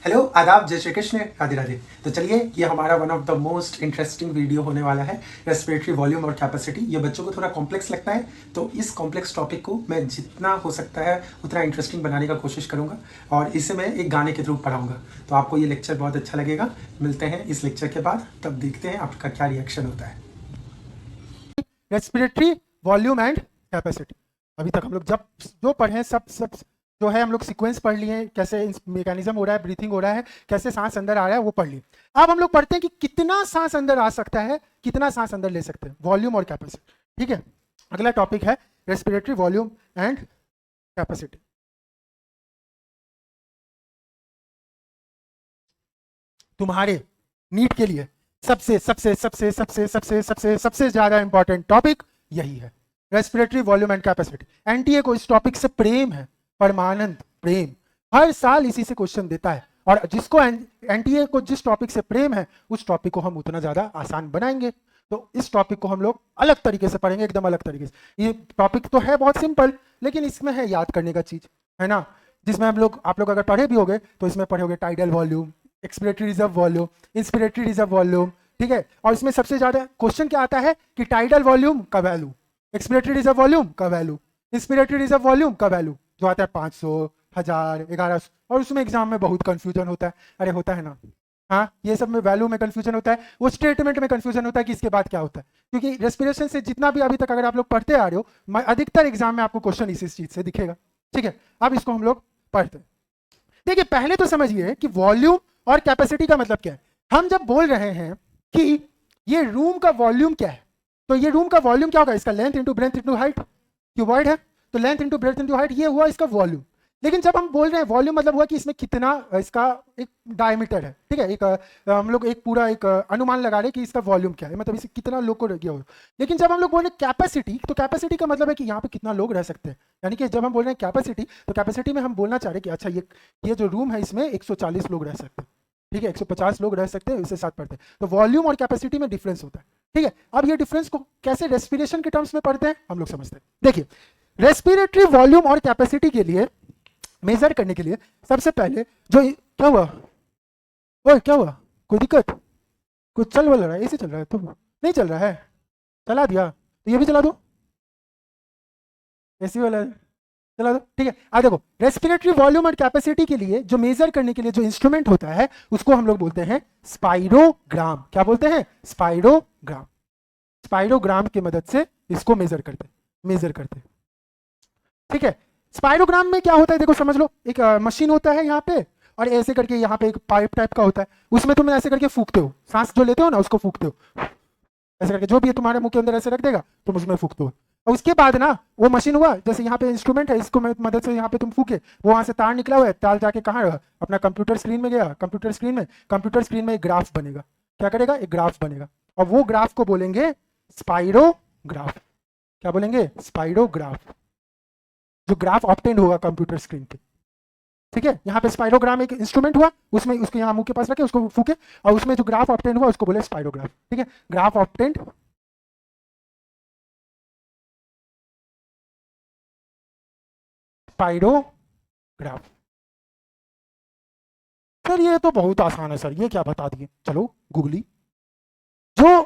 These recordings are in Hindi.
हेलो, आदाब, जय श्री कृष्ण, राधे राधे। तो चलिए, ये हमारा one of the most interesting video होने वाला है, रेस्पिरेटरी वॉल्यूम और कैपेसिटी। ये बच्चों को थोड़ा कॉम्प्लेक्स लगता है, तो इस कॉम्प्लेक्स टॉपिक को मैं जितना हो सकता है उतना इंटरेस्टिंग बनाने का कोशिश करूंगा और इसे मैं एक गाने के थ्रू पढ़ाऊंगा। तो आपको ये लेक्चर बहुत अच्छा लगेगा। मिलते हैं इस लेक्चर के बाद, तब देखते हैं आपका क्या रिएक्शन होता है। Respiratory volume and capacity. अभी तक हम लोग जब जो पढ़े सब जो है हम लोग सीक्वेंस पढ़ लिए, कैसे मैकेनिज्म हो रहा है, ब्रीथिंग हो रहा है, कैसे सांस अंदर आ रहा है वो पढ़ लिए। अब हम लोग पढ़ते हैं कि कितना सांस अंदर आ सकता है, कितना सांस अंदर ले सकते हैं, वॉल्यूम और कैपेसिटी। ठीक है, अगला टॉपिक है रेस्पिरेटरी वॉल्यूम एंड कैपेसिटी। तुम्हारे नीट के लिए सबसे सबसे सबसे सबसे सबसे सबसे सबसे ज्यादा इंपॉर्टेंट टॉपिक यही है, respiratory volume and capacity. NTA को इस टॉपिक से प्रेम है, परमानंद प्रेम। हर साल इसी से क्वेश्चन देता है, और जिसको एनटीए को जिस टॉपिक से प्रेम है उस टॉपिक को हम उतना ज्यादा आसान बनाएंगे। तो इस टॉपिक को हम लोग अलग तरीके से पढ़ेंगे, एकदम अलग तरीके से। ये टॉपिक तो है बहुत सिंपल, लेकिन इसमें है याद करने का चीज, है ना। जिसमें आप लोग अगर पढ़े भी होगे तो इसमें पढ़ोगे tidal volume, expiratory reserve volume, inspiratory reserve volume. ठीक है, और इसमें सबसे ज्यादा क्वेश्चन क्या आता है कि टाइडल वॉल्यूम का वैल्यू, एक्सपिरेटरी रिजर्व वॉल्यूम का वैल्यू, इंस्पिरेटरी रिजर्व वॉल्यूम का वैल्यू जो आता है 500, 1000, 1100। और उसमें एग्जाम में बहुत कंफ्यूजन होता है। अरे होता है ना, हाँ, ये सब में वैल्यू में कंफ्यूजन होता है, वो स्टेटमेंट में कंफ्यूजन होता है कि इसके बाद क्या होता है। क्योंकि रेस्पिरेशन से जितना भी अभी तक अगर आप लोग पढ़ते आ रहे हो, अधिकतर एग्जाम में आपको क्वेश्चन इसी चीज से दिखेगा। ठीक है, अब इसको हम लोग पढ़ते हैं। देखिए, पहले तो समझिए कि वॉल्यूम और कैपेसिटी का मतलब क्या है। हम जब बोल रहे हैं कि ये रूम का वॉल्यूम क्या है, तो ये रूम का वॉल्यूम क्या होगा, इसका length into breadth into height. Cuboid है तो length into breadth into height, ये हुआ इसका वॉल्यूम। लेकिन जब हम बोल रहे हैं वॉल्यूम, मतलब हुआ कि इसमें कितना इसका एक डायमीटर है। ठीक है, एक हम लोग एक पूरा एक अनुमान लगा रहे हैं कि इसका वॉल्यूम क्या है, मतलब इसे कितना लोग को गया हो। लेकिन जब हम लोग बोल रहे हैं कैपेसिटी, तो कैपेसिटी का मतलब है कि यहाँ पे कितना लोग रह सकते हैं। यानी कि जब हम बोल रहे हैं कैपेसिटी, तो कैपेसिटी में हम बोलना चाह रहे हैं कि अच्छा ये जो रूम है इसमें 140 लोग रह सकते हैं। ठीक है, 150 लोग रह सकते हैं, इससे साथ पढ़ते हैं। तो वॉल्यूम और कैपेसिटी में डिफरेंस होता है। ठीक है, अब ये डिफरेंस को कैसे रेस्पिरेशन के टर्म्स में पढ़ते हैं हम लोग समझते हैं। देखिए, रेस्पिरेटरी वॉल्यूम और कैपेसिटी के लिए मेजर करने के लिए सबसे पहले जो क्या हुआ, ओए क्या हुआ, कोई दिक्कत, कुछ चल रहा है, ऐसे चल रहा है तो नहीं चल रहा है, चला दिया तो ये भी चला दो, ऐसी वाला चला दो। ठीक है, अब देखो, रेस्पिरेटरी वॉल्यूम और कैपेसिटी के लिए जो मेजर करने के लिए जो इंस्ट्रूमेंट होता है उसको हम लोग बोलते हैं स्पाइरोग्राम। क्या बोलते हैं, स्पाइरोग्राम। स्पाइरोग्राम की मदद से इसको मेजर करते। ठीक है, स्पाइरोग्राम में क्या होता है, देखो समझ लो, एक मशीन होता है यहाँ पे, और ऐसे करके यहाँ पे एक पाइप टाइप का होता है, उसमें तुम ऐसे करके फूकते हो, सांस जो लेते हो ना उसको फूकते हो, ऐसे करके जो भी तुम्हारे मुंह के अंदर ऐसे रख देगा तुम उसमें फूकते हो। और उसके बाद ना वो मशीन हुआ, जैसे यहाँ पे इंस्ट्रूमेंट है, इसको मदद से यहाँ पे तुम फूके, वो वहां से तार निकला हुआ है, तार जाके कहाँ रहा, अपना कंप्यूटर स्क्रीन में गया, कंप्यूटर स्क्रीन में एक ग्राफ बनेगा। क्या करेगा, एक ग्राफ बनेगा, और वो ग्राफ को बोलेंगे स्पाइरोग्राफ। क्या बोलेंगे, स्पाइरोग्राफ। जो ग्राफ ऑब्टेन होगा कंप्यूटर स्क्रीन पे। ठीक है, यहाँ पे स्पाइरोग्राम एक इंस्ट्रूमेंट हुआ, उसमें उसको यहाँ मुंह के पास रखे, उसको फूके, और उसमें जो ग्राफ ऑब्टेन हुआ उसको बोले स्पाइरोग्राफ। ठीक है, ग्राफ ऑब्टेन, स्पाइरोग्राफ। सर ये तो बहुत आसान है सर, ये क्या बता दिए, चलो गूगली। जो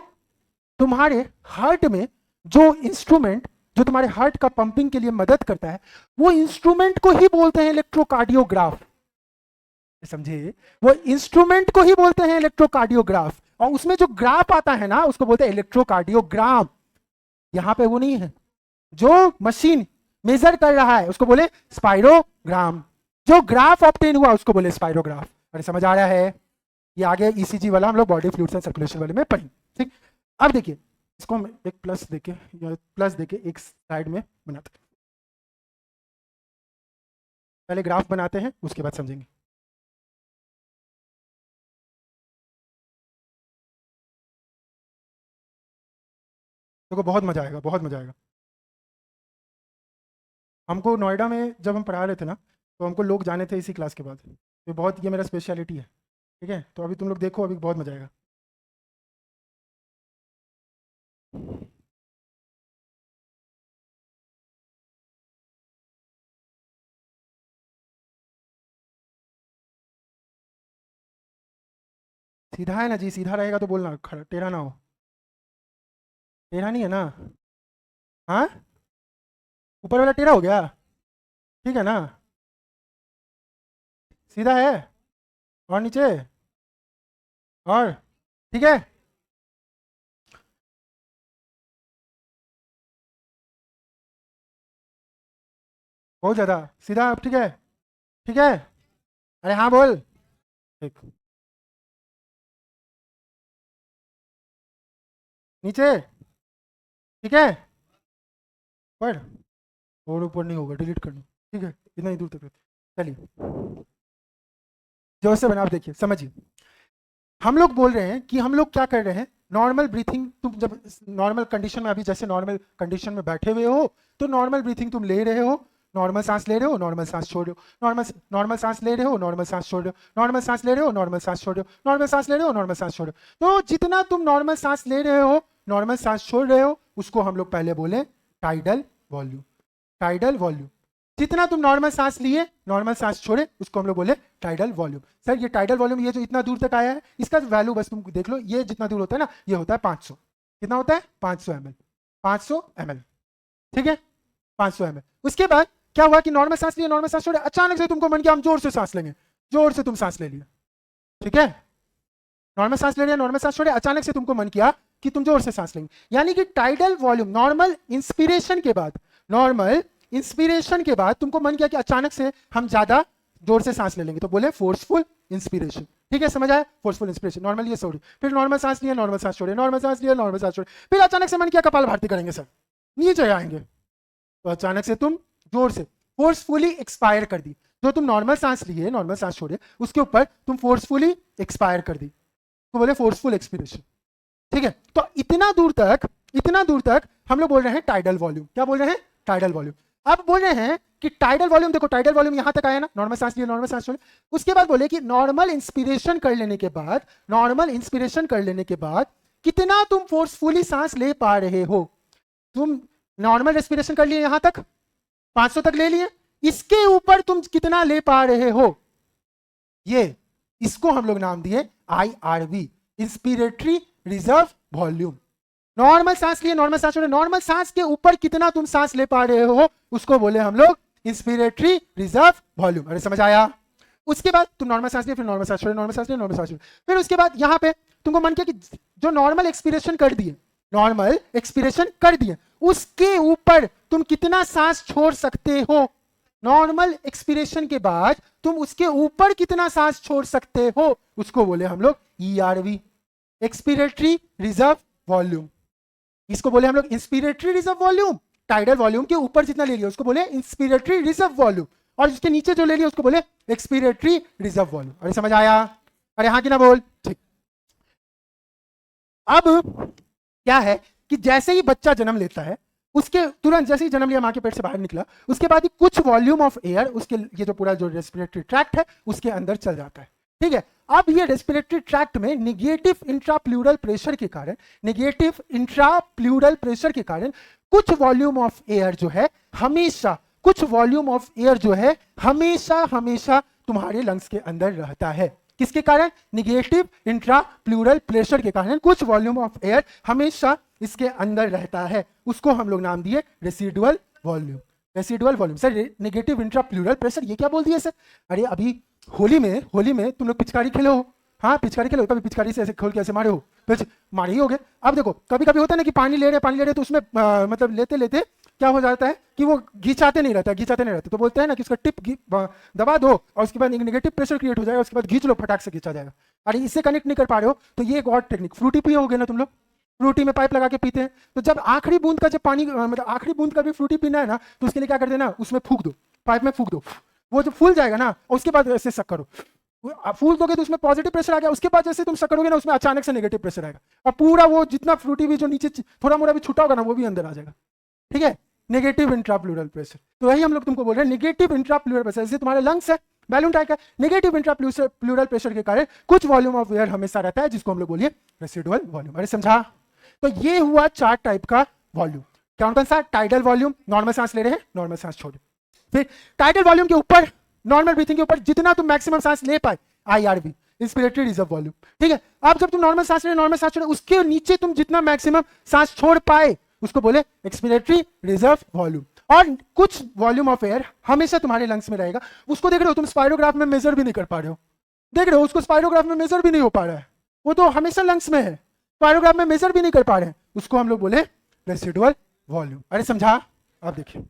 तुम्हारे हार्ट में जो इंस्ट्रूमेंट, जो तुम्हारे हार्ट का पंपिंग के लिए मदद करता है, वो इंस्ट्रूमेंट को ही बोलते हैं इलेक्ट्रोकार्डियोग्राफ। समझे, वो इंस्ट्रूमेंट को ही बोलते हैं इलेक्ट्रोकार्डियोग्राफ, और उसमें जो ग्राफ आता है ना उसको बोलते हैं इलेक्ट्रोकार्डियोग्राम। यहां पे वो नहीं है। जो मशीन मेजर कर रहा है उसको बोले स्पाइरोग्राम, जो ग्राफ ऑब्टेन हुआ उसको बोले स्पाइरोग्राफ। अरे समझ आ रहा है, ये आगे ईसीजी वाला हम लोग बॉडी फ्लूइड्स एंड सर्कुलेशन वाले में पढ़ेंगे। ठीक, अब देखिए, इसको हम एक प्लस देके एक साइड में बनाते हैं। पहले ग्राफ बनाते हैं उसके बाद समझेंगे। देखो बहुत मजा आएगा, बहुत मजा आएगा। हमको नोएडा में जब हम पढ़ा रहे थे ना, तो हमको लोग जाने थे इसी क्लास के बाद। ये बहुत, ये मेरा स्पेशलिटी है। ठीक है, तो अभी तुम लोग देखो, अभी बहुत मजा आएगा। सीधा है ना जी, सीधा रहेगा तो बोलना, टेढ़ा ना हो। टेढ़ा नहीं है ना? हाँ, ऊपर वाला टेढ़ा हो गया, ठीक है ना? सीधा है? और नीचे? और ठीक है। बहुत ज्यादा सीधा, अब ठीक है? ठीक है, अरे हाँ बोल। ठीक, नीचे, ठीक है, पर और ऊपर नहीं होगा, डिलीट करना, ठीक है, इतना ही दूर तक चलिए, जो से बना आप देखिए समझिए। हम लोग बोल रहे हैं कि हम लोग क्या कर रहे हैं, नॉर्मल ब्रीथिंग, तुम जब नॉर्मल कंडीशन में, अभी जैसे नॉर्मल कंडीशन में बैठे हुए हो, तो नॉर्मल ब्रीथिंग तुम ले रहे हो, नॉर्मल सांस ले रहे हो, नॉर्मल सांस छोड़ रहे हो, नॉर्मल नॉर्मल सांस ले रहे हो, नॉर्मल सांस छोड़ रहे हो, नॉर्मल सांस ले रहे हो, नॉर्मल सांस छोड़ रहे हो, नॉर्मल सांस ले रहे हो, नॉर्मल सांस छोड़ रहे हो। तो जितना तुम नॉर्मल सांस ले रहे हो, नॉर्मल सांस छोड़ रहे हो, उसको हम लोग पहले बोले टाइडल वॉल्यूम। टाइडल वॉल्यूम, जितना तुम नॉर्मल सांस लिए, नॉर्मल सांस छोड़े, उसको हम लोग बोले टाइडल वॉल्यूम। सर ये टाइडल वॉल्यूम, ये जो इतना दूर तक आया है, इसका वैल्यू बस तुम देख लो, ये जितना दूर होता है ना, ये होता है 500। कितना होता है? 500 ml। 500 ml, ठीक है, 500 ml। उसके बाद क्या हुआ कि नॉर्मल सांस लिए, नॉर्मल सांस छोड़े, अचानक से तुमको मन किया हम जोर से सांस लेंगे, जोर से तुम सांस ले लिया, ठीक है, नॉर्मल सांस ले लिया, नॉर्मल सांस छोड़े, अचानक से तुमको मन किया कि तुम जोर से सांस लेंगे, यानी कि टाइडल वॉल्यूम, नॉर्मल इंस्पिरेशन के बाद, नॉर्मल इंस्पिरेशन के बाद तुमको मन किया कि अचानक से हम ज्यादा जोर से सांस ले लेंगे, तो बोले फोर्सफुल इंस्पिरेशन। ठीक है, समझ आया? फोर्सफुल इंस्पिरेशन, नॉर्मल ये छोड़ी, फिर नॉर्मल सांस लिया, नॉर्मल सांस छोड़े, नॉर्मल सांस लिया, नॉर्मल सांस छोड़े, फिर अचानक से मन किया कपाल भारती करेंगे सर, नीचे आएंगे, तो अचानक से तुम जोर से फोर्सफुली एक्सपायर कर दी। जो तुम नॉर्मल सांस लिए, नॉर्मल सांस छोड़े, उसके ऊपर तुम फोर्सफुली एक्सपायर कर दी, तो बोले फोर्सफुल एक्सपिरेशन। ठीक है, तो इतना दूर तक, इतना दूर तक हम लोग बोल रहे हैं टाइडल वॉल्यूम। क्या बोल रहे हैं? Tidal volume. अब बोल रहे हैं कि टाइडल वॉल्यूम, देखो टाइडल वॉल्यूम यहां तक आया ना, नॉर्मल सांस लिए, नॉर्मल सांस छोड़े, उसके बाद बोले कि नॉर्मल इंस्पिरेशन कर लेने के बाद, नॉर्मल इंस्पिरेशन कर लेने के बाद कितना तुम फोर्सफुली सांस ले पा रहे हो। तुम नॉर्मल रेस्पिरेशन कर लिए यहां तक, 500 तक ले लिए, इसके ऊपर तुम कितना ले पा रहे हो, ये, इसको हम लोग नाम दिए IRV, inspiratory reserve volume. Normal सांस लिए, नॉर्मल सांस छोड़े, नॉर्मल सांस के ऊपर कितना तुम सांस ले पा रहे हो, उसको बोले हम लोग इंस्पिरेटरी रिजर्व वॉल्यूम। अरे समझ आया? उसके बाद तुम नॉर्मल सांस लिए, फिर नॉर्मल सांस छोड़े, नॉर्मल सांस लिए, नॉर्मल सांस छोड़े, फिर उसके बाद यहां पे तुमको मन किया कि जो नॉर्मल एक्सपिरेशन कर दिए, नॉर्मल एक्सपिरेशन कर दिए, उसके ऊपर तुम कितना सांस छोड़ सकते हो, नॉर्मल एक्सपिरेशन के बाद तुम उसके ऊपर कितना सांस छोड़ सकते हो, उसको बोले हम लोग ERV, एक्सपिरेटरी रिजर्व वॉल्यूम। इसको बोले हम लोग inspiratory reserve volume. Tidal volume के ऊपर जितना ले लिया उसको बोले इंस्पिरेटरी रिजर्व वॉल्यूम, और जिसके नीचे जो ले लिया उसको बोले एक्सपिरेटरी रिजर्व वॉल्यूम। अरे समझ आया? अरे हाँ कि ना बोल? ठीक। अब क्या है कि जैसे ही बच्चा जन्म लेता है, उसके तुरंत जैसे ही जन्म लिया, मां के पेट से बाहर निकला, उसके बाद ही कुछ वॉल्यूम ऑफ एयर उसके, ये जो पूरा जो रेस्पिरेटरी ट्रैक्ट है उसके अंदर चल जाता है। ठीक है, अब ये रेस्पिरेटरी ट्रैक्ट में निगेटिव इंट्राप्लूरल प्रेशर के कारण, निगेटिव इंट्राप्लूरल प्रेशर के कारण कुछ वॉल्यूम ऑफ एयर जो है हमेशा, कुछ वॉल्यूम ऑफ एयर जो है हमेशा हमेशा तुम्हारे लंग्स के अंदर रहता है। किसके कारण? निगेटिव इंट्राप्लूरल प्रेशर के कारण कुछ वॉल्यूम ऑफ एयर हमेशा इसके अंदर रहता है, उसको हम लोग नाम दिए residual volume. Residual volume. Sir negative intrapleural pressure ये क्या बोल दिया सर? अरे अभी होली में तुम लोग पिचकारी खेले हो, हाँ पिचकारी खेले हो, कभी पिचकारी से ऐसे खोल के ऐसे मारे हो? तो मारे ही होगे। अब देखो कभी कभी होता है ना कि पानी ले रहे तो उसमें मतलब लेते लेते क्या हो जाता है कि वो घिंचाते नहीं रहता, तो बोलते हैं ना कि उसका टिप दबा दो और उसके बाद नेगेटिव प्रेशर क्रिएट हो जाएगा, उसके बाद घींच लो, फटाक से घिंचा जाएगा। अरे इससे कनेक्ट नहीं कर पा रहे हो तो ये एक और टेक्निक, फ्रूटी पिए होगे ना तुम लोग, फ्रूटी में पाइप लगा के पीते हैं, तो जब आखिरी बूंद का जब पानी मतलब आखिरी बूंद का भी फ्रूटी पीना है ना, तो उसके लिए क्या कर देना, उसमें फूंक दो, पाइप में फूंक दो, वो जो फूल जाएगा ना, और उसके बाद ऐसे शक करो, फूल दोगे तो उसमें पॉजिटिव प्रेशर आ गया, उसके बाद जैसे तुम शक करोगे ना उसमें अचानक से नेगेटिव प्रेशर आएगा, और पूरा वो जितना फ्रूटी भी जो नीचे थोड़ा मोड़ा भी छूटा होगा ना वो भी अंदर आ जाएगा। ठीक है, नेगेटिव इंट्राप्लूरल प्रेशर। तो वही हम लोग तुमको बोल रहे हैं नेगेटिव इंट्राप्लूरल प्रेशर, जैसे तुम्हारे लंग्स है, बैलून टाइप का, नेगेटिव इंट्राप्लूरल प्रेशर के कारण कुछ वॉल्यूम ऑफ एयर हमेशा रहता है, जिसको हम लोग बोलिए रेसिडुअल वॉल्यूम। अरे समझा? तो ये हुआ 4 टाइप का वॉल्यूम। कौन कौन सा? टाइडल वॉल्यूम, नॉर्मल सांस ले रहे हैं, नॉर्मल सांस छोड़े। फिर टाइडल वॉल्यूम के ऊपर, नॉर्मल ब्रीथिंग के ऊपर जितना तुम मैक्सिमम सांस ले पाए, IRV, इंस्पिरेटरी रिजर्व वॉल्यूम। ठीक है, अब जब तुम नॉर्मल सांस ले, नॉर्मल सांस छोड़े, उसके नीचे तुम जितना मैक्सिमम सांस छोड़ पाए उसको बोले एक्सपिरेटरी रिजर्व वॉल्यूम। और कुछ वॉल्यूम ऑफ एयर हमेशा तुम्हारे लंग्स में रहेगा, उसको देख रहे हो तुम स्पायरोग्राफ में मेजर भी नहीं कर पा रहे हो, देख रहे हो उसको स्पायरोग्राफ में मेजर भी नहीं हो पा रहा है, वो तो हमेशा लंग्स में है, स्पायरोग्राफ में मेजर भी नहीं कर पा रहे हैं, उसको हम लोग बोले रेसिडुअल वॉल्यूम। अरे समझा? अब देखिए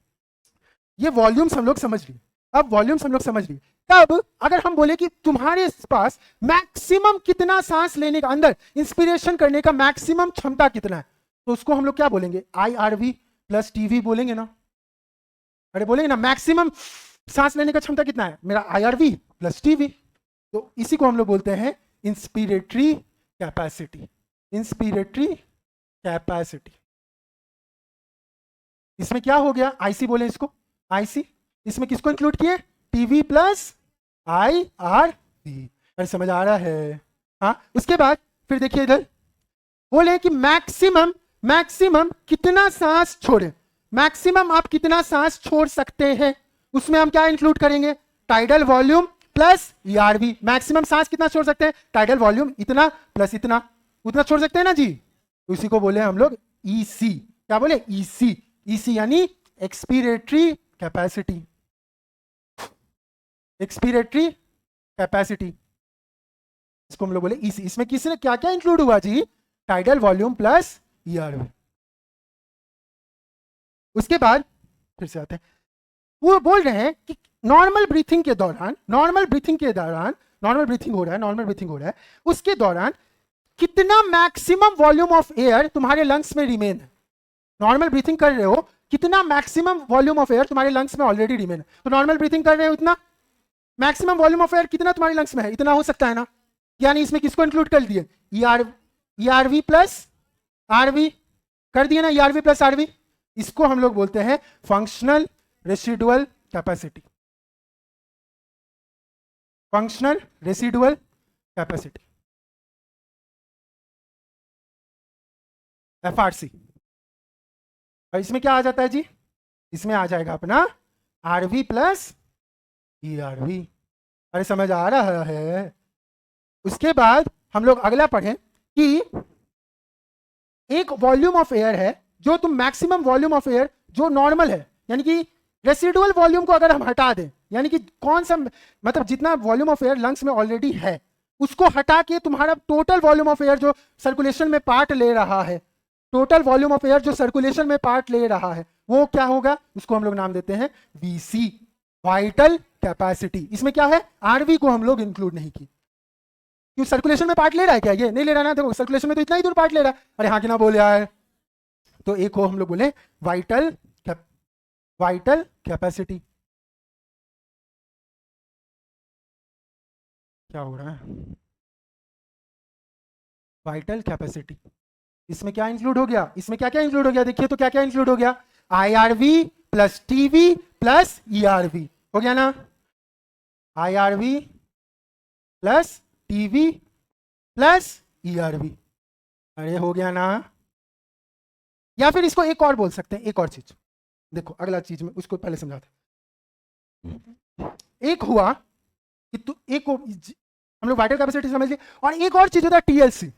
ये वॉल्यूम्स हम लोग समझ लिए, अब वॉल्यूम्स हम लोग समझ लिए। तब अगर हम बोले कि तुम्हारे पास मैक्सिमम कितना सांस लेने का, अंदर इंस्पिरेशन करने का मैक्सिमम क्षमता कितना है, तो उसको हम लोग क्या बोलेंगे? IRV प्लस TV बोलेंगे ना? अरे बोलेंगे ना, मैक्सिमम सांस लेने का क्षमता कितना है मेरा? IRV plus TV। तो इसी को हम लोग बोलते हैं इंस्पिरेटरी कैपेसिटी। Inspiratory capacity. इसमें क्या हो गया? IC बोले इसको, IC। इसमें किसको इंक्लूड किए? TV plus IRV। अरे समझ आ रहा है? हाँ, उसके बाद फिर देखिए इधर बोले कि मैक्सिमम कितना सांस छोड़े, मैक्सिमम आप कितना सांस छोड़ सकते हैं, उसमें हम क्या इंक्लूड करेंगे? Tidal volume plus ERV। Maximum सांस कितना छोड़ सकते हैं? टाइडल वॉल्यूम इतना प्लस इतना, उतना छोड़ सकते हैं ना जी, उसी को बोले हम लोग EC। क्या बोले? EC यानी एक्सपीरेटरी कैपेसिटी। एक्सपीरेटरी कैपेसिटी, इसको हम लोग बोले EC। इसमें किसने क्या क्या इंक्लूड हुआ जी? Tidal volume plus ERV। उसके बाद फिर से आते हैं, वो बोल रहे हैं कि नॉर्मल ब्रीथिंग हो रहा है, उसके दौरान कितना मैक्सिमम वॉल्यूम ऑफ एयर तुम्हारे लंग्स में रिमेन है। नॉर्मल ब्रीथिंग कर रहे हो, कितना मैक्सिमम वॉल्यूम ऑफ एयर तुम्हारे लंग्स में ऑलरेडी रिमेन है। तो नॉर्मल ब्रीथिंग कर रहे हो इतना, मैक्सिमम वॉल्यूम ऑफ एयर कितना तुम्हारे लंग्स में है? इतना हो सकता है ना? यानी इसमें किसको इंक्लूड कर दिए? ERV प्लस RV कर दिए ना, ERV प्लस RV। इसको हम लोग बोलते हैं functional residual capacity. Functional residual capacity, FRC। और इसमें क्या आ जाता है जी? इसमें आ जाएगा अपना RV प्लस ERV। अरे समझ आ रहा है? उसके बाद हम लोग अगला पढ़ें कि एक वॉल्यूम ऑफ एयर है जो तुम मैक्सिमम वॉल्यूम ऑफ एयर जो नॉर्मल है, यानी कि रेसिडुअल वॉल्यूम को अगर हम हटा दें, यानी कि कौन सा, मतलब जितना वॉल्यूम ऑफ एयर लंग्स में ऑलरेडी है उसको हटा के तुम्हारा टोटल वॉल्यूम ऑफ एयर जो सर्कुलेशन में पार्ट ले रहा है, टोटल वॉल्यूम ऑफ एयर जो सर्कुलेशन में पार्ट ले रहा है, वो क्या होगा? उसको हम लोग नाम देते हैं VC, वाइटल कैपेसिटी। इसमें क्या है? RV को हम लोग इंक्लूड नहीं की, क्यों? सर्कुलेशन में पार्ट ले रहा है क्या? ये नहीं ले रहा ना, देखो सर्कुलेशन में तो इतना ही दूर पार्ट ले रहा है। अरे हाँ कि ना बोले यार? तो एक को हम लोग बोले वाइटल कैपेसिटी। क्या हो रहा है? Vital capacity. इसमें क्या इंक्लूड हो गया? इसमें क्या क्या इंक्लूड हो गया? देखिए तो क्या क्या इंक्लूड हो गया? IRV plus TV plus ERV हो गया ना? IRV plus TV plus ERV। अरे हो गया ना? या फिर इसको एक और बोल सकते हैं, एक और चीज देखो, अगला चीज में उसको पहले समझाते। एक हुआ कि एक को हम लोग वाइटल कैपेसिटी समझ लिए, और एक और चीज होता है TLC,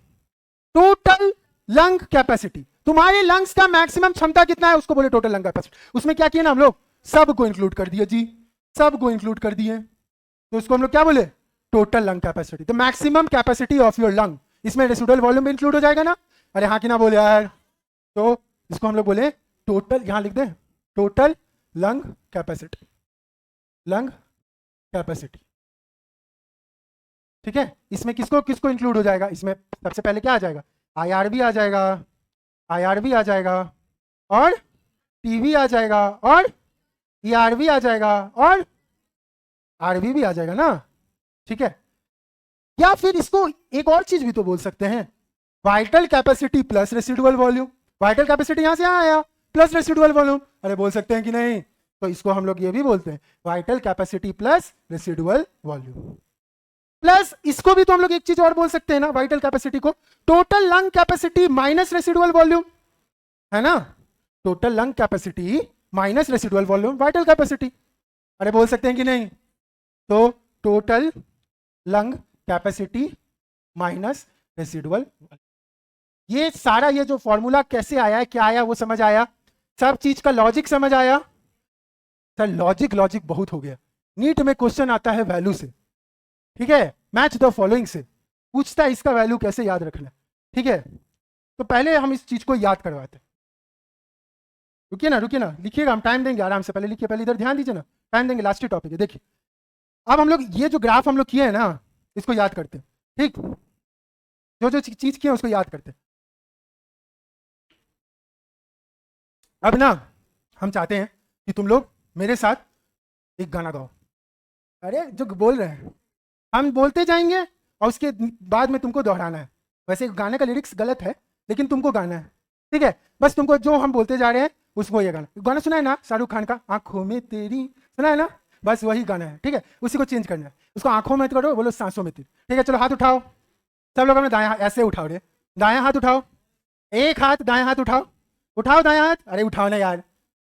टोटल लंग कैपेसिटी। तुम्हारे लंग्स का मैक्सिमम क्षमता कितना है उसको बोले टोटल लंग कैपेसिटी। उसमें क्या किया ना हम लोग? सब को इंक्लूड कर दिए जी, सब को इंक्लूड कर दिए, तो उसको हम लोग क्या बोले? Total lung capacity. तो maximum capacity of your lung, इसमें रेसिडुअल वॉल्यूम इंक्लूड हो जाएगा ना? अरे हाँ कि ना बोले यार? तो इसको हम लोग बोले टोटल, यहां लिख दें total lung capacity, lung capacity. ठीक है, इसमें किसको किसको इंक्लूड हो जाएगा? इसमें सबसे पहले क्या आ जाएगा? IRV आ जाएगा, IRV आ जाएगा, और TV आ जाएगा, और ERV आ जाएगा, और RV भी आ जाएगा ना? ठीक है, या फिर इसको एक और चीज भी तो बोल सकते हैं, vital capacity plus residual volume. Vital capacity यहां से यहां आया प्लस रेसिडुअल वॉल्यूम, अरे बोल सकते हैं कि नहीं? तो इसको हम लोग ये भी बोलते हैं vital capacity plus residual volume. Plus इसको भी तो हम लोग एक चीज और बोल सकते हैं ना, वाइटल कैपेसिटी को, total lung capacity minus residual volume, है ना? Total lung capacity minus residual volume, vital capacity. अरे बोल सकते हैं कि नहीं? तो total lung capacity minus residual. ये सारा ये जो फॉर्मूला कैसे आया है, क्या आया, वो समझ आया? सब चीज का लॉजिक समझ आया? सर लॉजिक बहुत हो गया। नीट में क्वेश्चन आता है वैल्यू से, ठीक है, मैच द फॉलोइंग से पूछता है, इसका वैल्यू कैसे याद रखना है, ठीक है। तो पहले हम इस चीज को याद करवाते हैं। रुकिए ना, लिखिएगा, हम टाइम देंगे आराम से, पहले लिखिए, पहले इधर ध्यान दीजिए ना, टाइम देंगे, लास्ट ही टॉपिक है। देखिए अब हम लोग ये जो ग्राफ हम लोग किए हैं ना, इसको याद करते हैं, ठीक, जो चीज किए उसको याद करते हैं। अब ना हम चाहते हैं कि तुम लोग मेरे साथ एक गाना गाओ। अरे जो बोल रहे हैं हम बोलते जाएंगे और उसके बाद में तुमको दोहराना है। वैसे गाने का लिरिक्स गलत है लेकिन तुमको गाना है, ठीक है। बस तुमको जो हम बोलते जा रहे हैं उसको ये गाना सुना है ना, शाहरुख खान का आंखों में तेरी, सुना है ना, बस वही गाना है, ठीक है। उसी को चेंज करना है, उसको आंखों में करो, बोलो सांसों में तेरी, ठीक है। चलो हाथ उठाओ, सब लोग अपने दायां हाथ ऐसे उठाओ, रे दायां हाथ उठाओ, एक हाथ दायां हाथ उठाओ, उठाओ दायां हाथ, अरे उठाओ ना यार,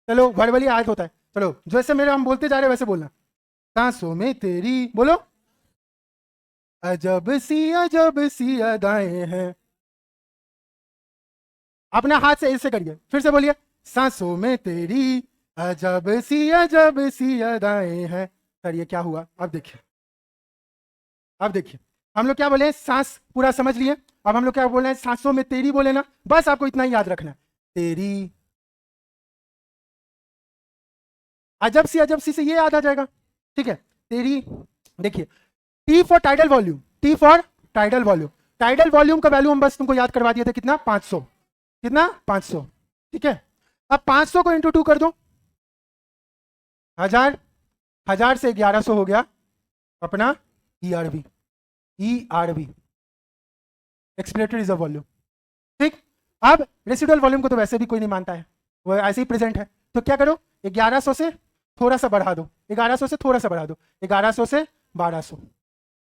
चलो वर्बली याद होता है। चलो जैसे मेरे हम बोलते जा रहे हैं वैसे बोलना, सांसों में तेरी, बोलो, अजब सी अदाएं हैं। अपने हाथ से ऐसे करिए, फिर से बोलिए, सांसों में तेरी अजब सी अदाएं हैं। सर ये क्या हुआ? अब देखिए हम लोग क्या बोले, सांस पूरा समझ लिए, अब हम लोग क्या बोल रहे हैं, सांसों में तेरी बोले ना, बस आपको इतना ही याद रखना है, तेरी, अजब सी से ये याद आ जाएगा, ठीक है, तेरी। देखिए T for tidal volume, T for tidal volume, tidal volume का वैल्यू हम बस तुमको याद करवा दिए थे, कितना, 500, कितना, 500, ठीक है। अब 500 को इंटू 2 कर दो, 1000, 1000 से 1100 हो गया अपना ERV, एक्सपिरेटरी रिजर्व वॉल्यूम, ठीक। अब रेसिडुअल वॉल्यूम को तो वैसे भी कोई नहीं मानता है, वो ऐसे ही प्रेजेंट है, तो क्या करो, 1100 से थोड़ा सा बढ़ा दो, 1100 से थोड़ा सा बढ़ा दो, 1100 से 1200,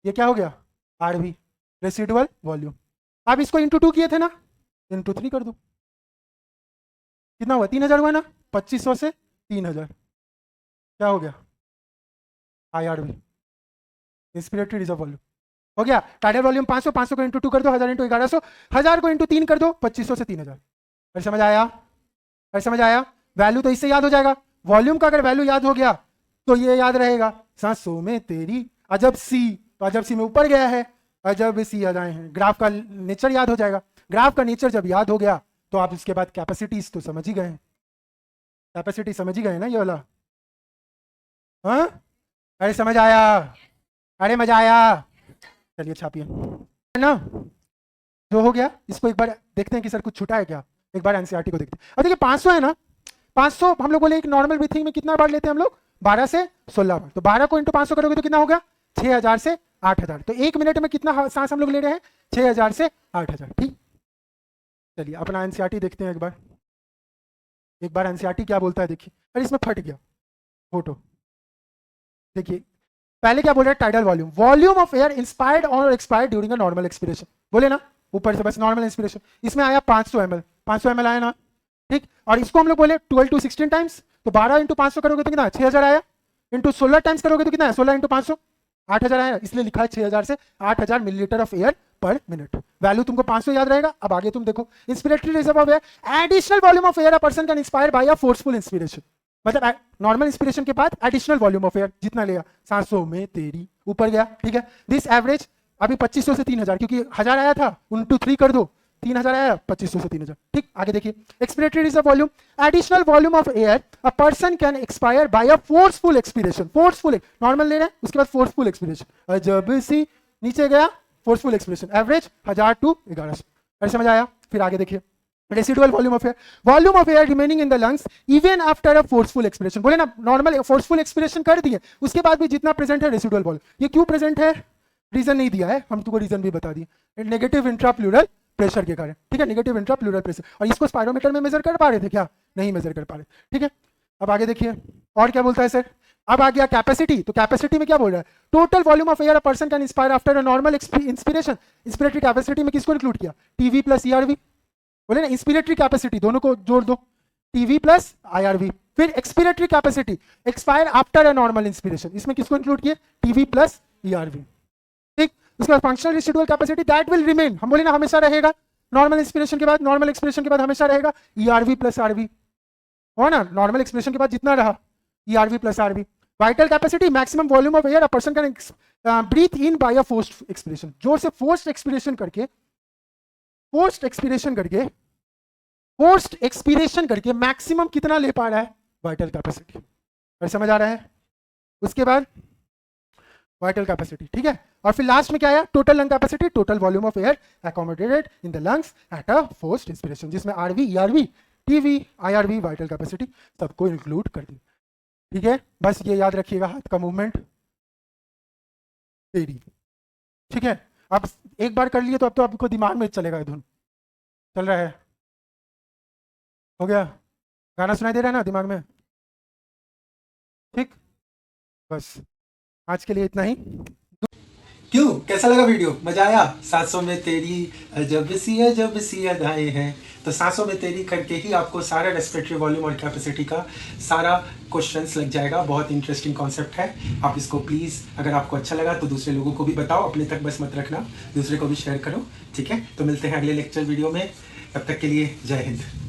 ये क्या हो गया, RV, रेसिडुअल वॉल्यूम। अब इसको इंटू 2 किए थे ना, इंटू 3 कर दो, कितना हुआ, 3000 हुआ ना, 2500 से 3000, क्या हो गया, IRV, इंस्पिरेटरी रिजर्व वॉल्यूम, हो गया। टाइडल वॉल्यूम 500, 500 को इंटू 2 कर दो, 1000 इंटू 1100, 1000 को इंटू 3 कर दो, 2500 से 3000। फिर समझ आया? वैल्यू तो इससे याद हो जाएगा, वॉल्यूम का अगर वैल्यू याद हो गया तो ये याद रहेगा, सांसों में तेरी अजब सी, तो अजब सी में ऊपर गया है, अजब सी अदाएं हैं। ग्राफ का नेचर याद हो जाएगा, ग्राफ का नेचर जब याद हो गया तो आप उसके बाद कैपेसिटीज तो समझ ही गए, कैपेसिटी समझ ही गए ना ये वाला, हाँ, अरे समझ आया, अरे मजा आया, चलिए छापिए ना, जो हो गया इसको एक बार देखते हैं कि सर कुछ छूटा है क्या, एक बार एनसीईआरटी को देखते हैं। अब देखिए 500 है ना, 500 हम लोग बोले एक नॉर्मल ब्रीथिंग में कितना बार लेते हैं हम लोग, 12 से 16 बार, तो 12 को इंटू 500 करोगे तो कितना होगा, 6000 से 8000, तो एक मिनट में कितना सांस हम लोग ले रहे हैं, 6000 से 8000, ठीक। चलिए अपना एनसीईआरटी देखते हैं एक बार एनसीईआरटी क्या बोलता है, देखिए, अरे इसमें फट गया फोटो, देखिए पहले क्या बोल रहा है, tidal volume, volume of air inspired और expired during a normal expiration, बोले ना ऊपर से बस नॉर्मल इंस्पिरेशन, इसमें आया 500 ml, 500 ml आया ना, ठीक। और इसको हम लोग बोले 12 to 16 टाइम्स, तो 12 इंटू 500 करोगे तो कितना, 6000 आया, इंटू 16 टाइम्स करोगे तो कितना है, 16 इंटू 500, 8000 आया, इसलिए लिखा है 6000 से 8000 millilitre of air per minute. Value तुमको 500 याद रहेगा। अब आगे तुम देखो, inspiratory reserve of air, additional volume of air a person can inspire by a forceful inspiration, मतलब नॉर्मल इंस्पिरेशन के बाद एडिशनल वॉल्यूम ऑफ एयर जितना लिया, सांसों में तेरी, ऊपर गया, ठीक है। दिस एवरेज अभी 2500 से 3000, क्योंकि 1000 आया था, इंटू 3 कर दो, 3000 आया, 2500 से 3000, ठीक। आगे देखिए, expiratory reserve volume, additional volume of air a person can expire by a forceful expiration, forceful, normal ले रहे हैं उसके बाद फोर्सफुल एक्सपिरेशन, अजब सी, नीचे गया, फोर्सफुल एक्सपिरेशन, एवरेज 1000 to 1100, अरे समझ आया। फिर आगे देखिए, residual volume of air remaining in the lungs even after a forceful expiration, बोले ना नॉर्मल फोर्सफुल एक्सपिरेशन कर दिए, उसके बाद भी जितना प्रेजेंट है रेसिडुअल वॉल्यूम, ये क्यों प्रेजेंट है, रीजन नहीं दिया है, हम तुमको रीजन भी बता दिए, नेगेटिव इंट्राप्लूरल प्रेशर के कारण, ठीक है, नेगेटिव इंट्राप्लूरल प्रेशर, और इसको स्पायरोमीटर में मेजर कर पा रहे थे क्या, नहीं मेजर कर पा रहे, ठीक है। अब आगे देखिए और क्या बोलता है सर, अब आ गया कैपेसिटी, तो कैपेसिटी में क्या बोल रहा है, total volume of air a person can inspire after a normal inspiration, inspiratory capacity में किसको इंक्लूड किया, टीवी प्लस ERV, बोले ना इंस्पिरेटरी कैपेसिटी, दोनों को जोड़ दो, टीवी प्लस IRV। फिर expiratory capacity, expire after a normal inspiration, इसमें किसको इंक्लूड किए, टीवी प्लस ERV, ठीक। उसके बाद functional residual capacity that will remain, हम बोले ना हमेशा रहेगा, नॉर्मल एक्सपिरेशन के बाद, नॉर्मल एक्सपिरेशन के बाद हमेशा रहेगा ईआरवी प्लस आरवी, हो ना, नॉर्मल एक्सपिरेशन के बाद जितना रहा ERV plus RV. Vital capacity maximum volume of air a person can breathe in by a forced expiration, जोर से फोर्स्ड एक्सपिरेशन करके मैक्सिमम कितना ले पा रहा है, वाइटल कैपेसिटी। और समझ आ रहा है? उसके बाद वाइटल कैपेसिटी, ठीक है। और फिर लास्ट में क्या आया, total lung capacity, total volume of air accommodated in the lungs at a forced inspiration, जिसमें RV, ERV, TV, IRV, vital capacity सबको इंक्लूड कर दी, ठीक है। बस ये याद रखिएगा, हाथ का मूवमेंट तेरी, ठीक है। अब एक बार कर लिए तो अब तो आपको दिमाग में चलेगा, धुन चल रहा है, हो गया, गाना सुनाई दे रहा है ना दिमाग में, ठीक। बस आज के लिए इतना ही। क्यों, कैसा लगा वीडियो, मजा आया? सांसों में तेरी अजब सी अदाएं हैं, तो सांसों में तेरी करके ही आपको सारा रेस्पिरेटरी वॉल्यूम और कैपेसिटी का सारा क्वेश्चंस लग जाएगा। बहुत इंटरेस्टिंग कॉन्सेप्ट है, आप इसको प्लीज़, अगर आपको अच्छा लगा तो दूसरे लोगों को भी बताओ, अपने तक बस मत रखना, दूसरे को भी शेयर करो, ठीक है। तो मिलते हैं अगले लेक्चर वीडियो में, तब तक के लिए जय हिंद।